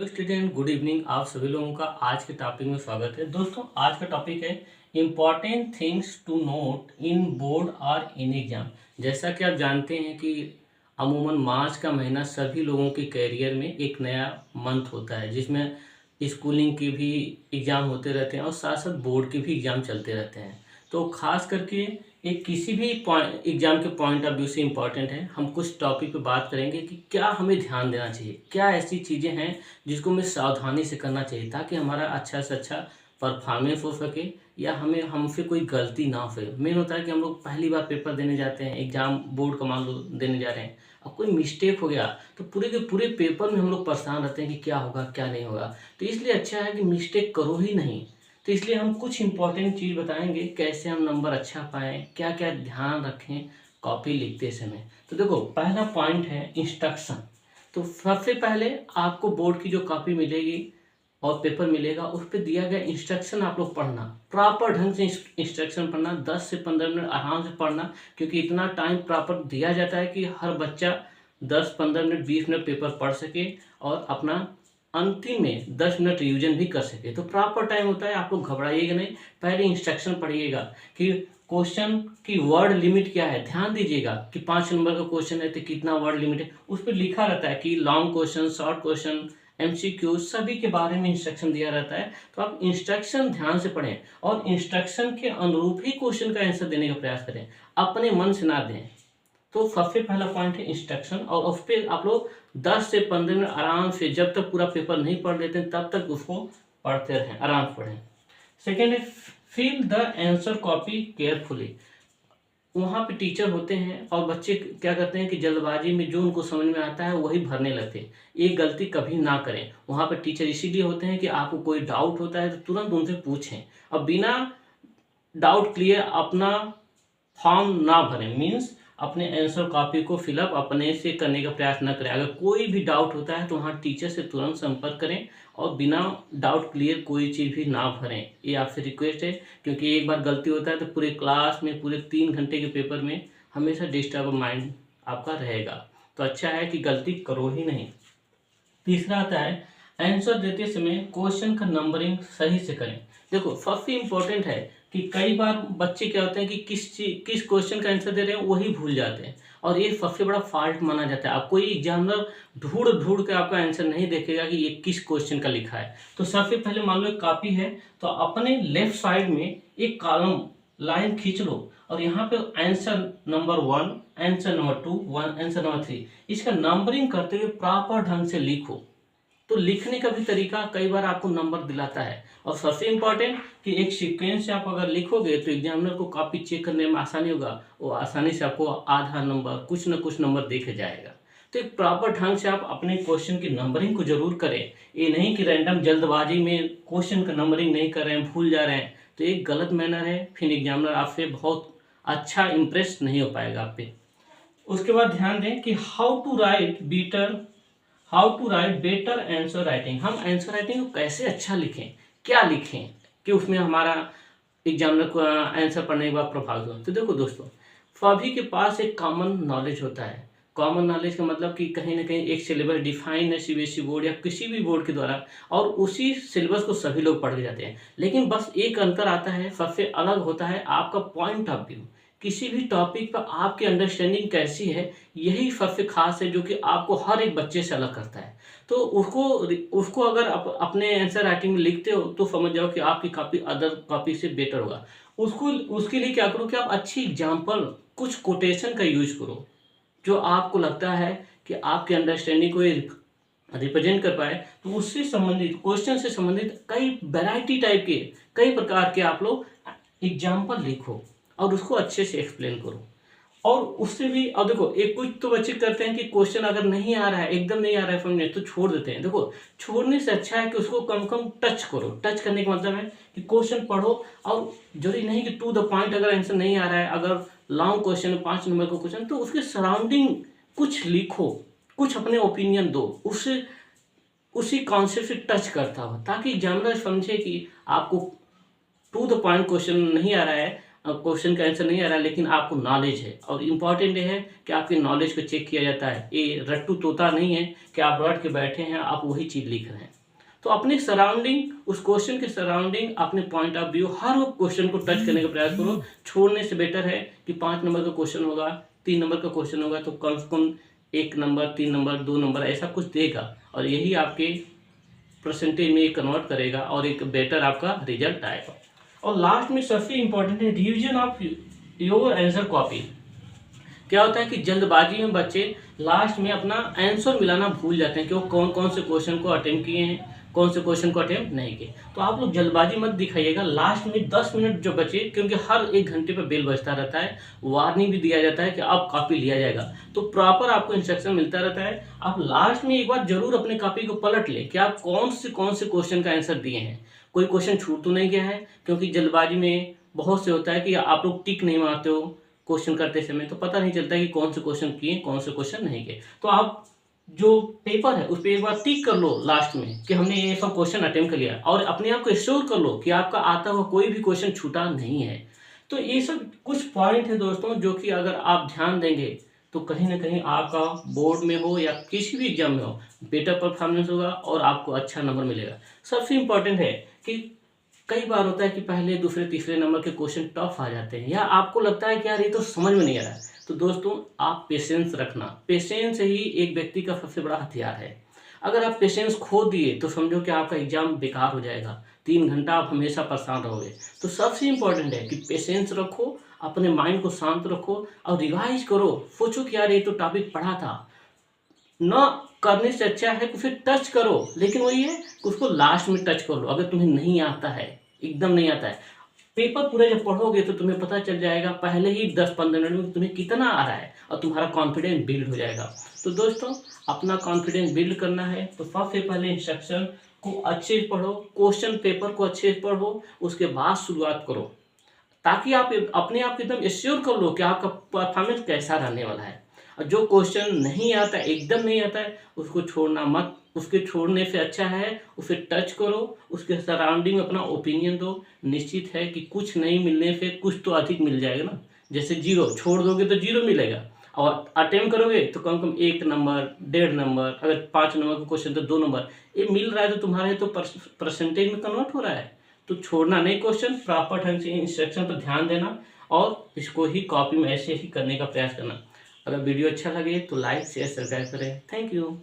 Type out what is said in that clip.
Hello student, good evening. आप सभी लोगों का आज के टॉपिक में स्वागत है। दोस्तों, आज का टॉपिक है important things to note in board और इन एग्जाम। जैसा कि आप जानते हैं कि अमूमन मार्च का महीना सभी लोगों के कैरियर में एक नया मंथ होता है, जिसमें स्कूलिंग की भी एग्ज़ाम होते रहते हैं और साथ साथ बोर्ड के भी एग्ज़ाम चलते रहते हैं। तो खास करके एक किसी भी एग्जाम के पॉइंट ऑफ व्यू से इम्पॉर्टेंट है। हम कुछ टॉपिक पे बात करेंगे कि क्या हमें ध्यान देना चाहिए, क्या ऐसी चीज़ें हैं जिसको हमें सावधानी से करना चाहिए ताकि हमारा अच्छा से अच्छा परफॉर्मेंस हो सके या हमें हमसे कोई गलती ना हो। मेन होता है कि हम लोग पहली बार पेपर देने जाते हैं, एग्जाम बोर्ड का मान लो देने जा रहे हैं, अब कोई मिस्टेक हो गया तो पूरे के पूरे पेपर में हम लोग परेशान रहते हैं कि क्या होगा क्या नहीं होगा। तो इसलिए अच्छा है कि मिस्टेक करो ही नहीं। तो इसलिए हम कुछ इंपॉर्टेंट चीज़ बताएंगे, कैसे हम नंबर अच्छा पाएँ, क्या क्या ध्यान रखें कॉपी लिखते समय। तो देखो, पहला पॉइंट है इंस्ट्रक्शन। तो सबसे पहले आपको बोर्ड की जो कॉपी मिलेगी और पेपर मिलेगा, उस पर दिया गया इंस्ट्रक्शन आप लोग पढ़ना, प्रॉपर ढंग से इंस्ट्रक्शन पढ़ना, 10 से 15 मिनट आराम से पढ़ना, क्योंकि इतना टाइम प्रॉपर दिया जाता है कि हर बच्चा 10-15 मिनट 20 मिनट पेपर पढ़ सके और अपना अंतिम में 10 मिनट रिवीजन भी कर सके। तो प्रॉपर टाइम होता है, आप लोग घबराइएगा नहीं। पहले इंस्ट्रक्शन पढ़िएगा कि क्वेश्चन की वर्ड लिमिट क्या है। ध्यान दीजिएगा कि 5 नंबर का क्वेश्चन है तो कितना वर्ड लिमिट है, उस पर लिखा रहता है कि long question, short question, MCQ सभी के बारे में इंस्ट्रक्शन दिया रहता है। तो आप इंस्ट्रक्शन ध्यान से पढ़ें और इंस्ट्रक्शन के अनुरूप ही क्वेश्चन का आंसर देने का प्रयास करें, अपने मन से ना दें। तो सबसे पहला पॉइंट है इंस्ट्रक्शन, और उस पर आप लोग 10 से 15 मिनट आराम से, जब तक पूरा पेपर नहीं पढ़ लेते हैं तब तक उसको पढ़ते रहें, आराम से पढ़ें। सेकेंड है fill the answer copy carefully. वहाँ पे टीचर होते हैं और बच्चे क्या करते हैं कि जल्दबाजी में जो उनको समझ में आता है वही भरने लगते हैं। ये गलती कभी ना करें। वहाँ पर टीचर इसीलिए होते हैं कि आपको कोई डाउट होता है तो तुरंत उनसे पूछें और बिना डाउट क्लियर अपना फॉर्म ना भरें। मीन्स अपने आंसर कॉपी को फिलअप अपने से करने का प्रयास न करें। अगर कोई भी डाउट होता है तो वहाँ टीचर से तुरंत संपर्क करें और बिना डाउट क्लियर कोई चीज़ भी ना भरें। ये आपसे रिक्वेस्ट है, क्योंकि एक बार गलती होता है तो पूरे क्लास में, पूरे 3 घंटे के पेपर में हमेशा डिस्टर्ब माइंड आपका रहेगा। तो अच्छा है कि गलती करो ही नहीं। तीसरा आता है आंसर देते समय क्वेश्चन का नंबरिंग सही से करें। देखो, सबसे इम्पोर्टेंट है कि कई बार बच्चे क्या होते हैं कि किस क्वेश्चन का आंसर दे रहे हैं वही भूल जाते हैं, और ये सबसे बड़ा फॉल्ट माना जाता है। आप कोई एग्जामिनर ढूंढ ढूंढ के आपका आंसर नहीं देखेगा कि ये किस क्वेश्चन का लिखा है। तो सबसे पहले मान लो एक कॉपी है तो अपने लेफ्ट साइड में एक कॉलम लाइन खींच लो और यहाँ पे answer number 1, answer number 2, answer number 3, इसका नंबरिंग करते हुए प्रॉपर ढंग से लिखो। तो लिखने का भी तरीका कई बार आपको नंबर दिलाता है। और सबसे इम्पोर्टेंट कि एक सीक्वेंस से आप अगर लिखोगे तो एग्जामिनर को कॉपी चेक करने में आसानी होगा, वो आसानी से आपको आधा नंबर, कुछ न कुछ नंबर देखे जाएगा। तो एक प्रॉपर ढंग से आप अपने क्वेश्चन की नंबरिंग को जरूर करें। ये नहीं कि रैंडम जल्दबाजी में क्वेश्चन का नंबरिंग नहीं कर रहे हैं, भूल जा रहे हैं, तो एक गलत मैनर है। फिर एग्जामिनर आपसे बहुत अच्छा इंप्रेस नहीं हो पाएगा आप पे। उसके बाद ध्यान दें कि how to write better answer writing. हम आंसर राइटिंग को कैसे अच्छा लिखें, क्या लिखें कि उसमें हमारा एग्जामिनर को आंसर पढ़ने के बाद प्रभावित हो। तो देखो दोस्तों, सभी के पास एक कॉमन नॉलेज होता है। कॉमन नॉलेज का मतलब कि कहीं ना कहीं एक सिलेबस डिफाइन है सीबीएसई बोर्ड या किसी भी बोर्ड के द्वारा, और उसी सिलेबस को सभी लोग पढ़ के जाते हैं। लेकिन बस एक अंतर आता है, सबसे अलग होता है आपका पॉइंट ऑफ व्यू। किसी भी टॉपिक पर आपकी अंडरस्टैंडिंग कैसी है, यही सबसे खास है जो कि आपको हर एक बच्चे से अलग करता है। तो उसको अगर आप अपने आंसर राइटिंग में लिखते हो तो समझ जाओ कि आपकी कॉपी अदर कॉपी से बेटर होगा। उसके लिए क्या करो कि आप अच्छी एग्जाम्पल, कुछ कोटेशन का यूज करो जो आपको लगता है कि आपके अंडरस्टैंडिंग को रिप्रेजेंट कर पाए। तो उससे संबंधित, क्वेश्चन से संबंधित कई वैरायटी टाइप के, कई प्रकार के आप लोग एग्जाम्पल लिखो और उसको अच्छे से एक्सप्लेन करो। और उससे भी, अब देखो, एक कुछ तो बच्चे करते हैं कि क्वेश्चन अगर नहीं आ रहा है, एकदम नहीं आ रहा है समझ तो छोड़ देते हैं। देखो, छोड़ने से अच्छा है कि उसको कम कम टच करो। टच करने का मतलब है कि क्वेश्चन पढ़ो और जरूरी नहीं कि टू द पॉइंट अगर आंसर नहीं आ रहा है, अगर लॉन्ग क्वेश्चन है 5 नंबर का क्वेश्चन, तो उसके सराउंडिंग कुछ लिखो, कुछ अपने ओपिनियन दो, उससे उसी कॉन्सेप्ट से टच करता हो, ताकि एग्जामिनर समझे कि आपको टू द पॉइंट क्वेश्चन नहीं आ रहा है क्वेश्चन का आंसर नहीं आ रहा है लेकिन आपको नॉलेज है, और इम्पॉर्टेंट ये है कि आपकी नॉलेज को चेक किया जाता है। ये रट्टू तोता नहीं है कि आप बैठ के बैठे हैं आप वही चीज़ लिख रहे हैं। तो अपनी सराउंडिंग, उस क्वेश्चन के सराउंडिंग, अपने पॉइंट ऑफ व्यू, हर वो क्वेश्चन को टच करने का प्रयास करो। छोड़ने से बेटर है कि 5 नंबर का क्वेश्चन होगा, 3 नंबर का क्वेश्चन होगा, तो कम से कम 1 नंबर, 3 नंबर, 2 नंबर ऐसा कुछ देगा, और यही आपके परसेंटेज में कन्वर्ट करेगा और एक बेटर आपका रिजल्ट आएगा। और लास्ट में सबसे इम्पोर्टेंट है revision of your answer copy. क्या होता है कि जल्दबाजी में बच्चे लास्ट में अपना आंसर मिलाना भूल जाते हैं कि वो कौन कौन से क्वेश्चन को अटेम्प्ट किए हैं, कौन से क्वेश्चन को अटेम्प्ट नहीं किए। तो आप लोग जल्दबाजी मत दिखाइएगा, लास्ट में 10 मिनट जो बचे, क्योंकि हर 1 घंटे पर बेल बजता रहता है, वार्निंग भी दिया जाता है कि अब कॉपी लिया जाएगा, तो प्रॉपर आपको इंस्ट्रक्शन मिलता रहता है। आप लास्ट में एक बार जरूर अपने कॉपी को पलट लें कि आप कौन से क्वेश्चन का आंसर दिए हैं, कोई क्वेश्चन छूट तो नहीं गया है। क्योंकि जल्दबाजी में बहुत से होता है कि आप लोग टिक नहीं मारते हो क्वेश्चन करते समय, तो पता नहीं चलता कि कौन से क्वेश्चन किए, कौन से क्वेश्चन नहीं किए। तो आप जो पेपर है उस पर एक बार टिक कर लो लास्ट में कि हमने ये सब क्वेश्चन अटेम्प्ट कर लिया, और अपने आप को एश्योर कर लो कि आपका आता हुआ कोई भी क्वेश्चन छूटा नहीं है। तो ये सब कुछ पॉइंट है दोस्तों, जो कि अगर आप ध्यान देंगे तो कहीं ना कहीं आपका बोर्ड में हो या किसी भी एग्जाम में हो बेटर परफॉर्मेंस होगा और आपको अच्छा नंबर मिलेगा। सबसे इम्पोर्टेंट है कि कई बार होता है कि पहले, दूसरे, तीसरे नंबर के क्वेश्चन टफ आ जाते हैं, या आपको लगता है कि यार ये तो समझ में नहीं आ रहा है। तो दोस्तों आप पेशेंस रखना, पेशेंस ही एक व्यक्ति का सबसे बड़ा हथियार है। अगर आप पेशेंस खो दिए तो समझो कि आपका एग्जाम बेकार हो जाएगा, 3 घंटा आप हमेशा परेशान रहोगे। तो सबसे इम्पोर्टेंट है कि पेशेंस रखो, अपने माइंड को शांत रखो और रिवाइज करो। सोचो कि यार ये तो टॉपिक पढ़ा था, न करने से अच्छा है कि फिर टच करो, लेकिन वही है कि उसको लास्ट में टच कर लो। अगर तुम्हें नहीं आता है, एकदम नहीं आता है, पेपर पूरा जब पढ़ोगे तो तुम्हें पता चल जाएगा पहले ही 10-15 मिनट में तुम्हें कितना आ रहा है, और तुम्हारा कॉन्फिडेंस बिल्ड हो जाएगा। तो दोस्तों अपना कॉन्फिडेंस बिल्ड करना है तो सबसे पहले इंस्ट्रक्शन को अच्छे से पढ़ो, क्वेश्चन पेपर को अच्छे से पढ़ो, उसके बाद शुरुआत करो, ताकि आप अपने आप एकदम एश्योर कर लो कि आपका परफॉर्मेंस कैसा रहने वाला है। और जो क्वेश्चन नहीं आता, एकदम नहीं आता है, उसको छोड़ना मत। उसके छोड़ने से अच्छा है उसे टच करो, उसके सराउंडिंग में अपना ओपिनियन दो। निश्चित है कि कुछ नहीं मिलने से कुछ तो अधिक मिल जाएगा ना। जैसे 0 छोड़ दोगे तो 0 मिलेगा, और अटेम्प्ट करोगे तो कम से कम 1 नंबर, 1.5 नंबर, अगर 5 नंबर का क्वेश्चन तो 2 नंबर ये मिल रहा है, तो तुम्हारे तो परसेंटेज में कन्वर्ट हो रहा है। तो छोड़ना नहीं क्वेश्चन, प्रॉपर ढंग से इंस्ट्रक्शन पर ध्यान देना और इसको ही कॉपी में ऐसे ही करने का प्रयास करना। अगर वीडियो अच्छा लगे तो लाइक, शेयर, सब्सक्राइब करें। Thank you.